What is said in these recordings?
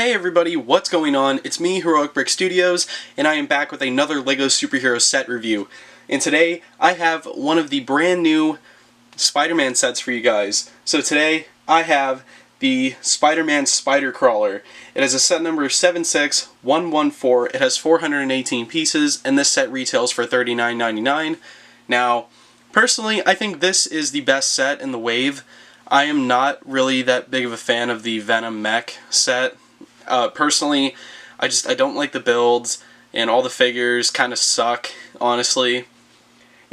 Hey everybody, what's going on? It's me, Heroic Brick Studios, and I am back with another LEGO superhero set review. And today, I have one of the brand new Spider-Man sets for you guys. So today, I have the SpiderMan Spider Crawler. It has a set number 76114, it has 418 pieces, and this set retails for $39.99. Now, personally, I think this is the best set in the wave. I am not really that big of a fan of the Venom Mech set. Personally, I don't like the builds, and all the figures kind of suck, honestly.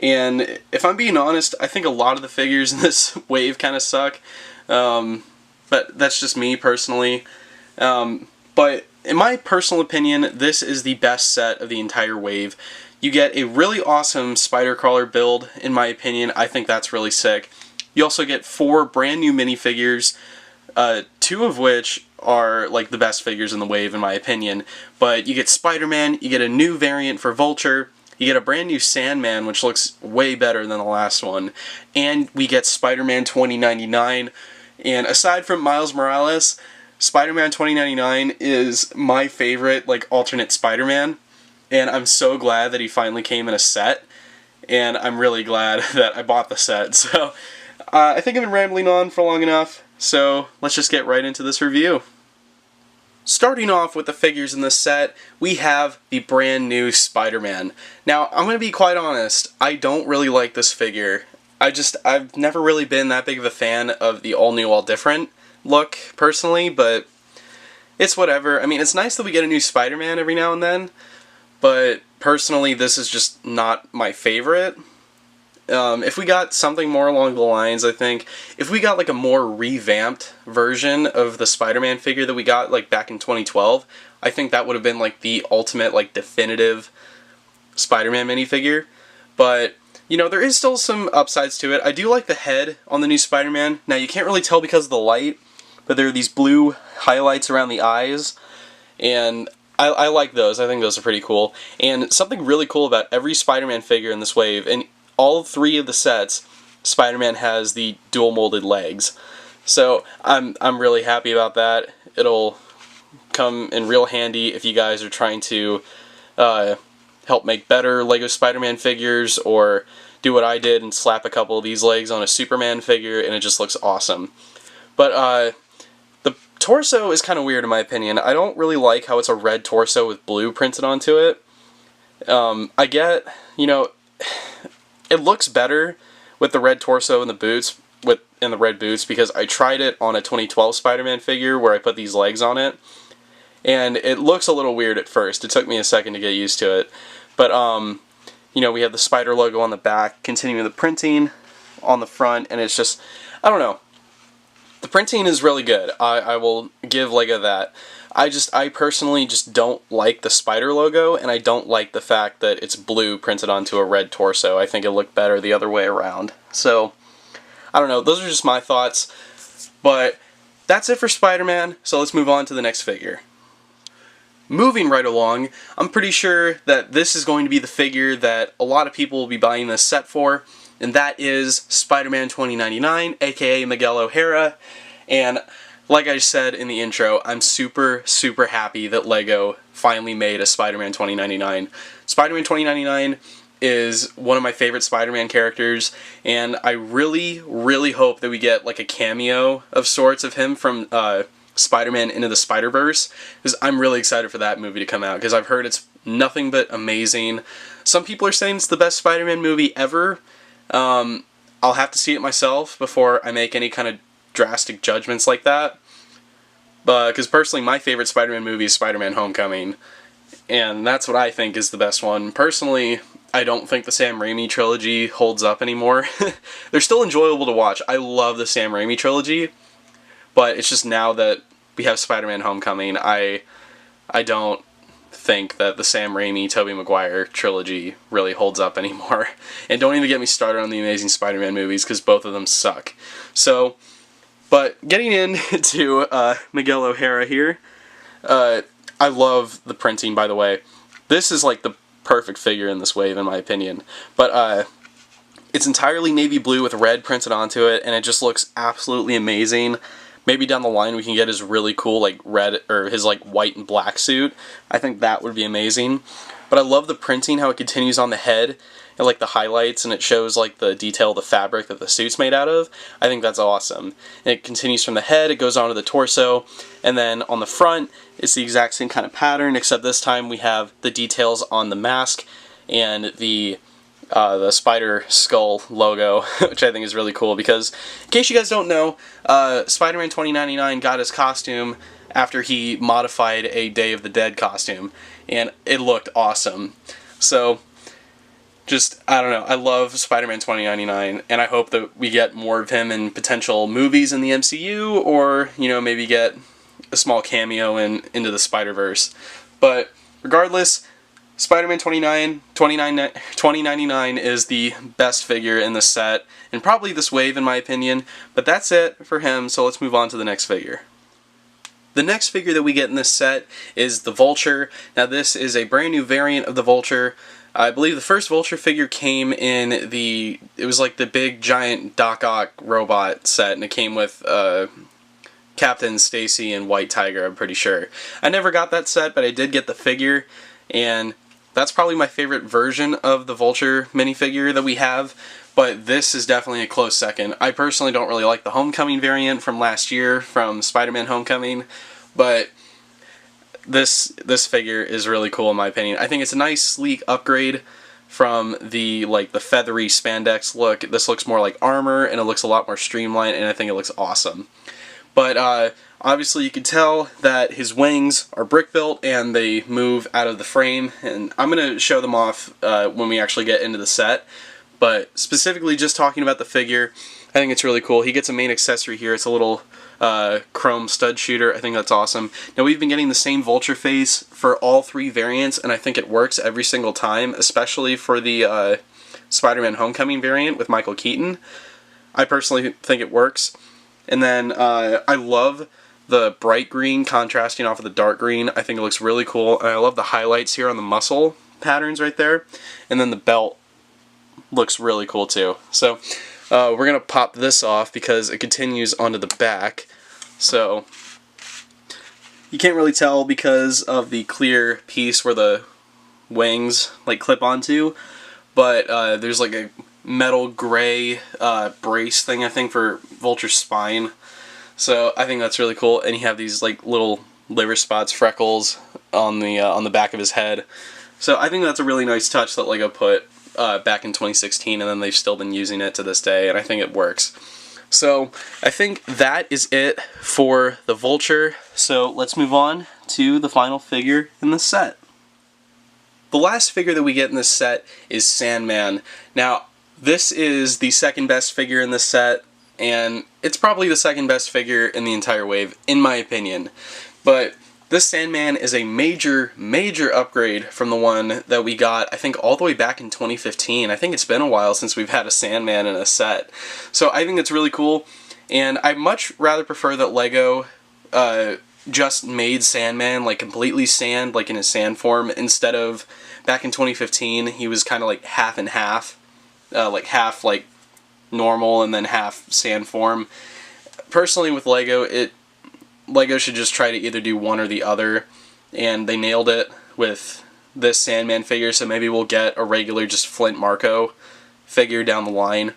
And if I'm being honest, I think a lot of the figures in this wave kind of suck. But that's just me, personally. But in my personal opinion, this is the best set of the entire wave. You get a really awesome Spider Crawler build, in my opinion. I think that's really sick. You also get 4 brand new minifigures, 2 of which are like the best figures in the wave in my opinion. But you get Spider-Man, you get a new variant for Vulture, you get a brand new Sandman, which looks way better than the last one, and we get Spider-Man 2099. And aside from Miles Morales, Spider-Man 2099 is my favorite like alternate Spider-Man, and I'm so glad that he finally came in a set, and I'm really glad that I bought the set. So I think I've been rambling on for long enough, so let's just get right into this review. Starting off with the figures in this set, we have the brand new Spider-Man. Now, I'm going to be quite honest, I don't really like this figure. I've never really been that big of a fan of the all-new, all-different look, personally, but it's whatever. I mean, it's nice that we get a new Spider-Man every now and then, but personally, this is just not my favorite. If we got something more along the lines, I think, if we got like a more revamped version of the Spider-Man figure that we got like back in 2012, I think that would have been like the ultimate like definitive Spider-Man minifigure. But, you know, there is still some upsides to it. I do like the head on the new Spider-Man. Now, you can't really tell because of the light, but there are these blue highlights around the eyes, and I like those. I think those are pretty cool. And something really cool about every Spider-Man figure in this wave, and all 3 of the sets, Spider-Man has the dual molded legs. So I'm really happy about that. It'll come in real handy if you guys are trying to help make better LEGO Spider-Man figures, or do what I did and slap a couple of these legs on a Superman figure and it just looks awesome. But the torso is kind of weird in my opinion. I don't really like how it's a red torso with blue printed onto it. I get, you know, it looks better with the red torso and the boots, and the red boots, because I tried it on a 2012 Spider-Man figure where I put these legs on it, and it looks a little weird at first. It took me a second to get used to it. But, you know, we have the Spider logo on the back, continuing the printing on the front, and it's just, I don't know. The printing is really good. I will give LEGO that. I personally just don't like the Spider logo, and I don't like the fact that it's blue printed onto a red torso. I think it looked better the other way around. So, I don't know, those are just my thoughts. But that's it for Spider-Man, so let's move on to the next figure. Moving right along, I'm pretty sure that this is going to be the figure that a lot of people will be buying this set for, and that is Spider-Man 2099, aka Miguel O'Hara. And like I said in the intro, I'm super, super happy that LEGO finally made a Spider-Man 2099. Spider-Man 2099 is one of my favorite Spider-Man characters, and I really, really hope that we get like a cameo of sorts of him from Spider-Man Into the Spider-Verse, because I'm really excited for that movie to come out, because I've heard it's nothing but amazing. Some people are saying it's the best Spider-Man movie ever. I'll have to see it myself before I make any kind of drastic judgments like that. Because personally, my favorite Spider-Man movie is Spider-Man Homecoming, and that's what I think is the best one. Personally, I don't think the Sam Raimi trilogy holds up anymore. They're still enjoyable to watch. I love the Sam Raimi trilogy, but it's just now that we have Spider-Man Homecoming, I don't think that the Sam Raimi, Tobey Maguire trilogy really holds up anymore. And don't even get me started on the Amazing Spider-Man movies, because both of them suck. So, but getting into Miguel O'Hara here, I love the printing, by the way. This is like the perfect figure in this wave, in my opinion. But it's entirely navy blue with red printed onto it, and it just looks absolutely amazing. maybe down the line we can get his really cool like red or his like white and black suit. I think that would be amazing. But I love the printing, how it continues on the head and like the highlights, and it shows like the detail of the fabric that the suit's made out of. I think that's awesome. And it continues from the head, it goes on to the torso, and then on the front it's the exact same kind of pattern, except this time we have the details on the mask and the spider skull logo, which I think is really cool because, in case you guys don't know, Spider-Man 2099 got his costume after he modified a Day of the Dead costume, and it looked awesome. So, just, I don't know, I love Spider-Man 2099, and I hope that we get more of him in potential movies in the MCU, or, you know, maybe get a small cameo into the Spider-Verse. But, regardless, Spider-Man 2099 is the best figure in the set, and probably this wave in my opinion, but that's it for him, so let's move on to the next figure. The next figure that we get in this set is the Vulture. Now this is a brand new variant of the Vulture. I believe the first Vulture figure came in it was like the big giant Doc Ock robot set, and it came with Captain Stacy and White Tiger, I'm pretty sure. I never got that set, but I did get the figure, and that's probably my favorite version of the Vulture minifigure that we have, but this is definitely a close second. I personally don't really like the Homecoming variant from last year, from Spider-Man Homecoming, but this figure is really cool in my opinion. I think it's a nice, sleek upgrade from the feathery spandex look. This looks more like armor, and it looks a lot more streamlined, and I think it looks awesome. But obviously you can tell that his wings are brick built and they move out of the frame, and I'm going to show them off when we actually get into the set. But specifically just talking about the figure, I think it's really cool. He gets a main accessory here. It's a little chrome stud shooter. I think that's awesome. Now we've been getting the same Vulture face for all three variants, and I think it works every single time, especially for the Spider-Man Homecoming variant with Michael Keaton. I personally think it works. And then I love the bright green contrasting off of the dark green. I think it looks really cool. And I love the highlights here on the muscle patterns right there. And then the belt looks really cool too. So we're going to pop this off because it continues onto the back. So you can't really tell because of the clear piece where the wings like clip onto. But there's like a metal gray brace thing, I think, for Vulture's spine. So I think that's really cool. And you have these like little liver spots, freckles on the back of his head. So I think that's a really nice touch that LEGO put back in 2016, and then they've still been using it to this day, and I think it works. So I think that is it for the Vulture. So let's move on to the final figure in the set. The last figure that we get in this set is Sandman. Now, this is the second best figure in this set, and it's probably the second best figure in the entire wave, in my opinion. But this Sandman is a major, major upgrade from the one that we got, I think, all the way back in 2015. I think it's been a while since we've had a Sandman in a set. So I think it's really cool, and I much rather prefer that LEGO just made Sandman like completely sand, like in his sand form, instead of back in 2015 he was kind of like half and half. Like half like normal and then half sand form. Personally, with LEGO should just try to either do one or the other, and they nailed it with this Sandman figure, so maybe we'll get a regular just Flint Marco figure down the line.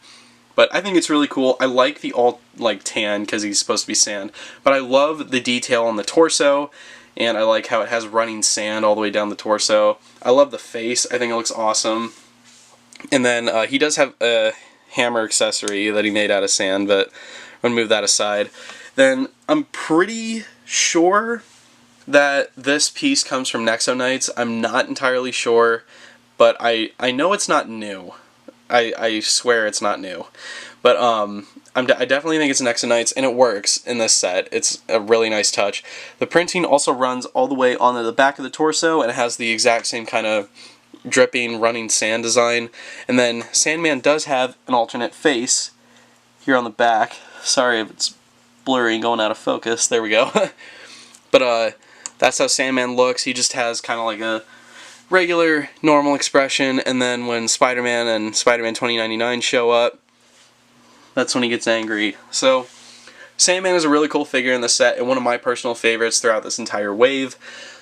But I think it's really cool. I like the all like tan because he's supposed to be sand, but I love the detail on the torso, and I like how it has running sand all the way down the torso. I love the face. I think it looks awesome. And then he does have a hammer accessory that he made out of sand, but I'm going to move that aside. Then I'm pretty sure that this piece comes from Nexo-Knights. I'm not entirely sure, but I know it's not new. I swear it's not new. But I definitely think it's Nexo-Knights, and it works in this set. It's a really nice touch. The printing also runs all the way onto the back of the torso, and it has the exact same kind of dripping, running sand design. And then Sandman does have an alternate face here on the back. Sorry if it's blurry going out of focus. There we go. But that's how Sandman looks. He just has kind of like a regular, normal expression, and then when Spider-Man and Spider-Man 2099 show up, that's when he gets angry. So Sandman is a really cool figure in the set and one of my personal favorites throughout this entire wave.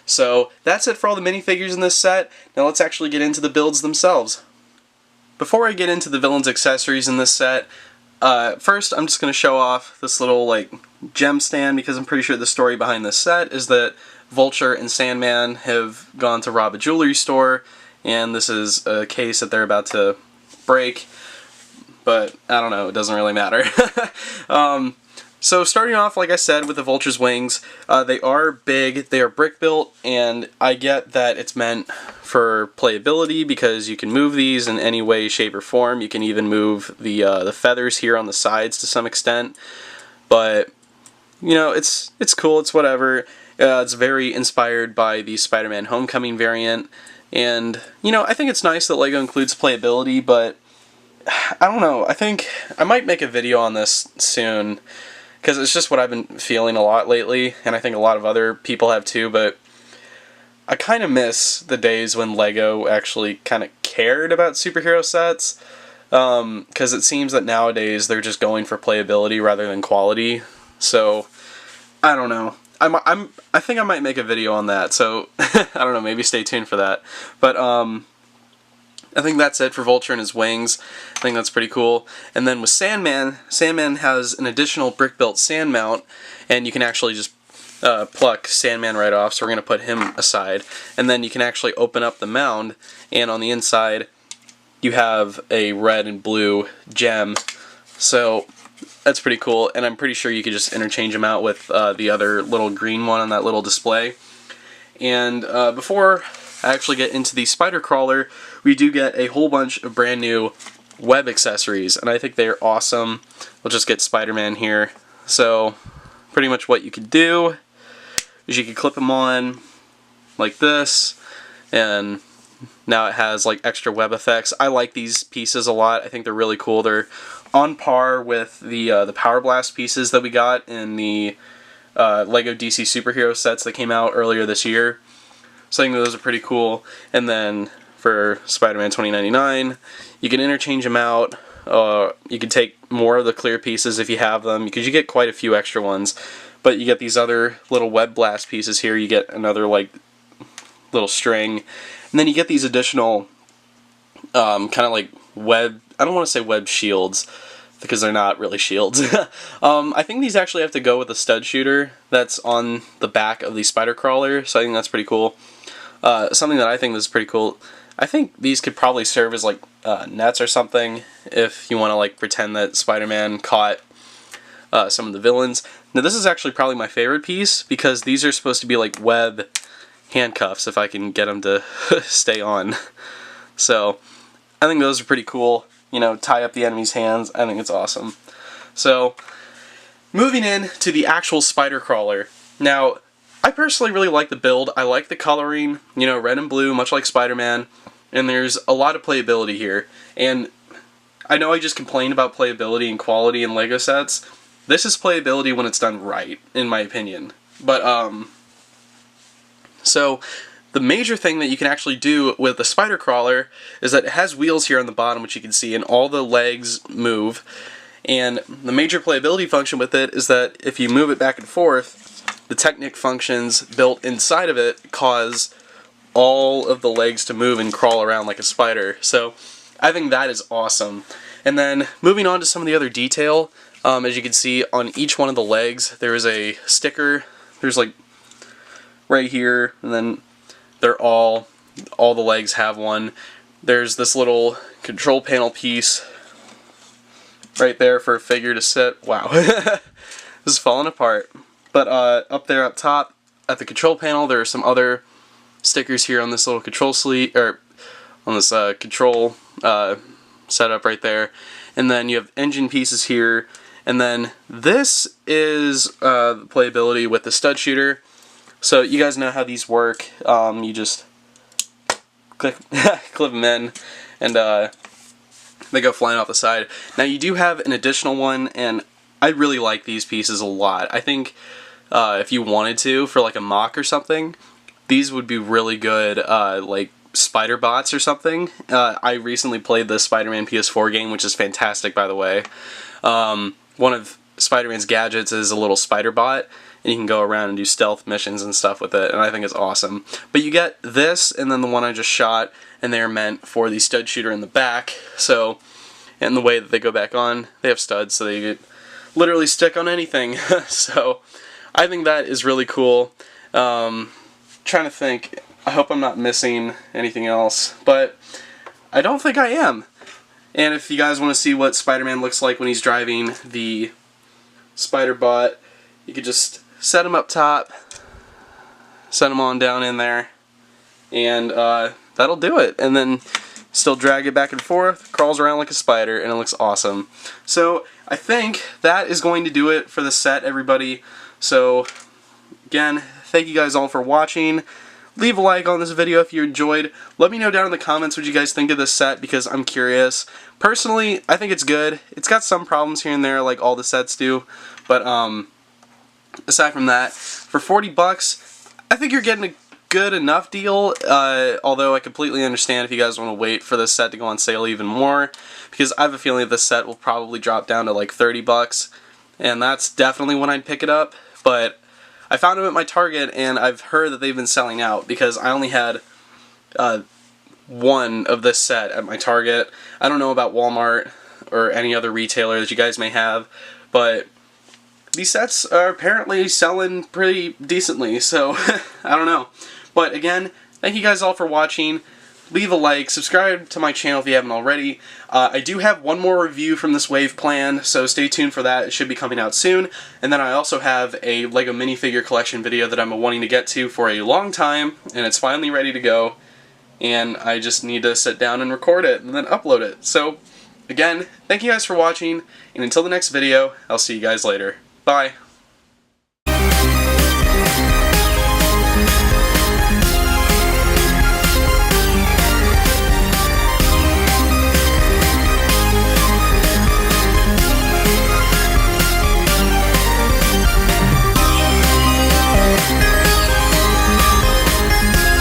So that's it for all the minifigures in this set. Now let's actually get into the builds themselves. Before I get into the villains' accessories in this set, first I'm just going to show off this little like gem stand, because I'm pretty sure the story behind this set is that Vulture and Sandman have gone to rob a jewelry store, and this is a case that they're about to break, but I don't know, it doesn't really matter. So starting off, like I said, with the Vulture's wings, they are big, they are brick built, and I get that it's meant for playability because you can move these in any way, shape, or form. You can even move the feathers here on the sides to some extent, but you know, it's cool, it's whatever. It's very inspired by the Spider-Man Homecoming variant, and you know, I think it's nice that LEGO includes playability, but I don't know, I think I might make a video on this soon, because it's just what I've been feeling a lot lately, and I think a lot of other people have too, but I kind of miss the days when LEGO actually kind of cared about superhero sets, because it seems that nowadays they're just going for playability rather than quality. So I don't know. I think I might make a video on that, so I don't know, maybe stay tuned for that. But I think that's it for Vulture and his wings. I think that's pretty cool. And then with Sandman, Sandman has an additional brick-built sand mount, and you can actually just pluck Sandman right off, so we're going to put him aside. And then you can actually open up the mound, and on the inside you have a red and blue gem. So that's pretty cool, and I'm pretty sure you could just interchange them out with the other little green one on that little display. And before I actually get into the spider crawler, we do get a whole bunch of brand new web accessories, and I think they're awesome. We'll just get Spider-Man here. So pretty much what you could do is you could clip them on like this, and now it has like extra web effects. I like these pieces a lot. I think they're really cool. They're on par with the Power Blast pieces that we got in the LEGO DC Superhero sets that came out earlier this year. So I think those are pretty cool. And then for Spider-Man 2099, you can interchange them out. You can take more of the clear pieces if you have them, because you get quite a few extra ones. But you get these other little web blast pieces here. You get another like little string, and then you get these additional kind of like web. I don't want to say web shields, because they're not really shields. I think these actually have to go with the stud shooter that's on the back of the spider crawler, so I think that's pretty cool. Something that I think is pretty cool, I think these could probably serve as like nets or something, if you want to like pretend that Spider-Man caught some of the villains. Now this is actually probably my favorite piece, because these are supposed to be like web handcuffs, if I can get them to stay on. So I think those are pretty cool. You know, tie up the enemy's hands. I think it's awesome. So, moving in to the actual spider crawler. Now, I personally really like the build. I like the coloring, you know, red and blue, much like Spider-Man, and there's a lot of playability here. And I know I just complained about playability and quality in LEGO sets. This is playability when it's done right, in my opinion. But, so the major thing that you can actually do with the spider crawler is that it has wheels here on the bottom, which you can see, and all the legs move. And the major playability function with it is that if you move it back and forth, the Technic functions built inside of it cause all of the legs to move and crawl around like a spider. So I think that is awesome. And then moving on to some of the other detail, as you can see on each one of the legs there is a sticker. There's like right here, and then they're all the legs have one. There's this little control panel piece right there for a figure to sit. Wow. This is falling apart. But up there up top at the control panel, there are some other stickers here on this little control sleeve, or on this control setup right there. And then you have engine pieces here. And then this is playability with the stud shooter. So you guys know how these work. You just clip them in, and they go flying off the side. Now you do have an additional one, and I really like these pieces a lot. I think if you wanted to, for like a mock or something, these would be really good, like spider bots or something. I recently played the Spider-Man PS4 game, which is fantastic, by the way. One of Spider-Man's gadgets is a little spider bot, and you can go around and do stealth missions and stuff with it, and I think it's awesome. But you get this, and then the one I just shot, and they're meant for the stud shooter in the back. So, and the way that they go back on, they have studs, so they literally stick on anything. So, I think that is really cool. Trying to think, I hope I'm not missing anything else, but I don't think I am. And if you guys want to see what Spider-Man looks like when he's driving the spider bot, you could just set him up top, set him on down in there, and that'll do it. And then still drag it back and forth, crawls around like a spider, and it looks awesome. So I think that is going to do it for the set, everybody. So again, thank you guys all for watching. Leave a like on this video if you enjoyed. Let me know down in the comments what you guys think of this set, because I'm curious. Personally, I think it's good. It's got some problems here and there, like all the sets do. But aside from that, for 40 bucks, I think you're getting a good enough deal. Although I completely understand if you guys want to wait for this set to go on sale even more, because I have a feeling that this set will probably drop down to like 30 bucks, and that's definitely when I'd pick it up. But I found them at my Target, and I've heard that they've been selling out, because I only had one of this set at my Target. I don't know about Walmart or any other retailer that you guys may have, but these sets are apparently selling pretty decently, so I don't know. But again, thank you guys all for watching. Leave a like, subscribe to my channel if you haven't already. I do have one more review from this wave planned, so stay tuned for that. It should be coming out soon. And then I also have a LEGO minifigure collection video that I'm wanting to get to for a long time, and it's finally ready to go. And I just need to sit down and record it and then upload it. So again, thank you guys for watching, and until the next video, I'll see you guys later. Bye.